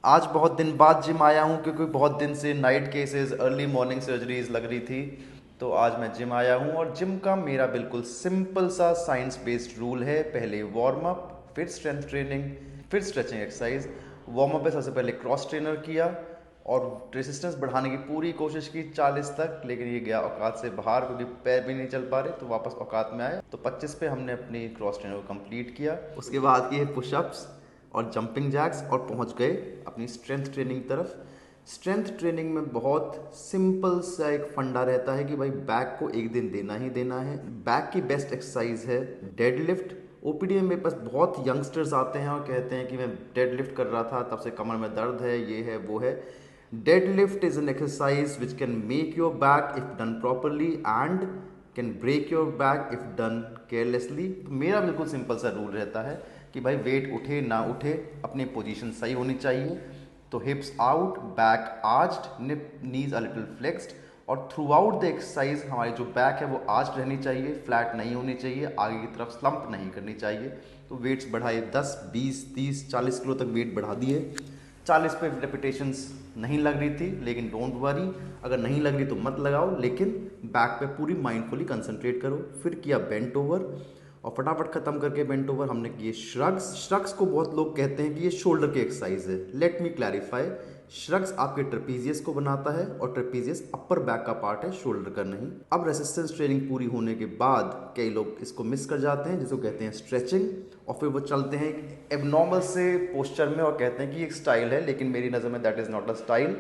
आज बहुत दिन बाद जिम आया हूँ क्योंकि बहुत दिन से night cases early morning surgeries लग रही थी। तो आज मैं जिम आया हूँ और जिम का मेरा बिल्कुल सिंपल सा साइंस बेस्ड रूल है। पहले वार्म अप, फिर स्ट्रेंथ ट्रेनिंग, फिर स्ट्रेचिंग एक्सरसाइज। वार्म अप पे सबसे पहले क्रॉस ट्रेनर किया और रेसिस्टेंस बढ़ाने की पूरी कोशिश की 40 तक, लेकिन ये गया औकात से बाहर क्योंकि पैर भी नहीं चल पा रहे। तो वापस औकात में आया तो 25 पे हमने अपनी क्रॉस ट्रेनर को कंप्लीट किया। उसके बाद किए पुशअप्स और जंपिंग जैक्स और पहुंच गए अपनी स्ट्रेंथ ट्रेनिंग तरफ। स्ट्रेंथ ट्रेनिंग में बहुत सिंपल सा एक फंडा रहता है कि भाई बैक को एक दिन देना ही देना है। बैक की बेस्ट एक्सरसाइज है डेडलिफ्ट। ओपीडी में मेरे पास बहुत यंगस्टर्स आते हैं और कहते हैं कि मैं डेडलिफ्ट कर रहा था तब से कमर में दर्द है, ये है वो है। Deadlift is an exercise which can make your back if done properly and can break your back if done carelessly. मेरा बिल्कुल सिंपल सा रूल रहता है कि भाई वेट उठे ना उठे अपनी पोजीशन सही होनी चाहिए। तो हिप्स out, back arched, knees a little flexed, और थ्रू आउट द एक्सरसाइज हमारी जो बैक है वो आर्च्ड रहनी चाहिए, फ्लैट नहीं होनी चाहिए, आगे की तरफ स्लंप नहीं करनी चाहिए। तो वेट्स बढ़ाए 10, 20, 30, 40 किलो तक वेट बढ़ा दिए। 40 पे रेपिटेशंस नहीं लग रही थी, लेकिन डोंट वरी, अगर नहीं लग रही तो मत लगाओ, लेकिन बैक पे पूरी माइंडफुली कंसंट्रेट करो। फिर किया बेंट ओवर और फटाफट खत्म करके बेंट ओवर हमने किए श्रग्स। श्रग्स को बहुत लोग कहते हैं कि ये शोल्डर की एक्सरसाइज है। लेट मी क्लैरिफाई, श्रग्स आपके ट्रेपीजियस को बनाता है और ट्रेपीजियस अपर बैक का पार्ट है, शोल्डर का नहीं। अब रेसिस्टेंस ट्रेनिंग पूरी होने के बाद कई लोग इसको मिस कर जाते हैं, जिसको कहते हैं स्ट्रेचिंग, और फिर वो चलते हैं एक एबनॉर्मल से पोस्चर में और कहते हैं कि एक स्टाइल है, लेकिन मेरी नज़र में that is not a style,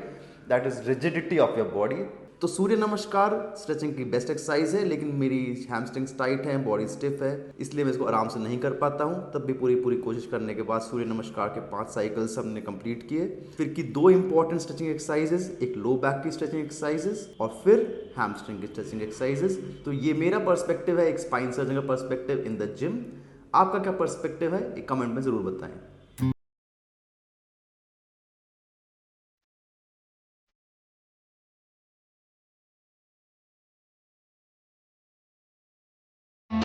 that is rigidity of your body. तो सूर्य नमस्कार स्ट्रेचिंग की बेस्ट एक्सरसाइज है, लेकिन मेरी हैमस्ट्रिंग्स टाइट है, बॉडी स्टिफ है, इसलिए मैं इसको आराम से नहीं कर पाता हूँ। तब भी पूरी पूरी कोशिश करने के बाद सूर्य नमस्कार के 5 साइकिल्स हमने कंप्लीट किए। फिर की 2 इंपॉर्टेंट स्ट्रेचिंग एक्सरसाइजेस, एक लो बैक की स्ट्रेचिंग एक्सरसाइजेस और फिर हैमस्ट्रिंग की स्ट्रेचिंग एक्सरसाइजेस। तो ये मेरा पर्सपेक्टिव है, एक स्पाइन सर्जन का पर्सपेक्टिव इन द जिम। आपका क्या पर्सपेक्टिव है, एक कमेंट में ज़रूर बताएं।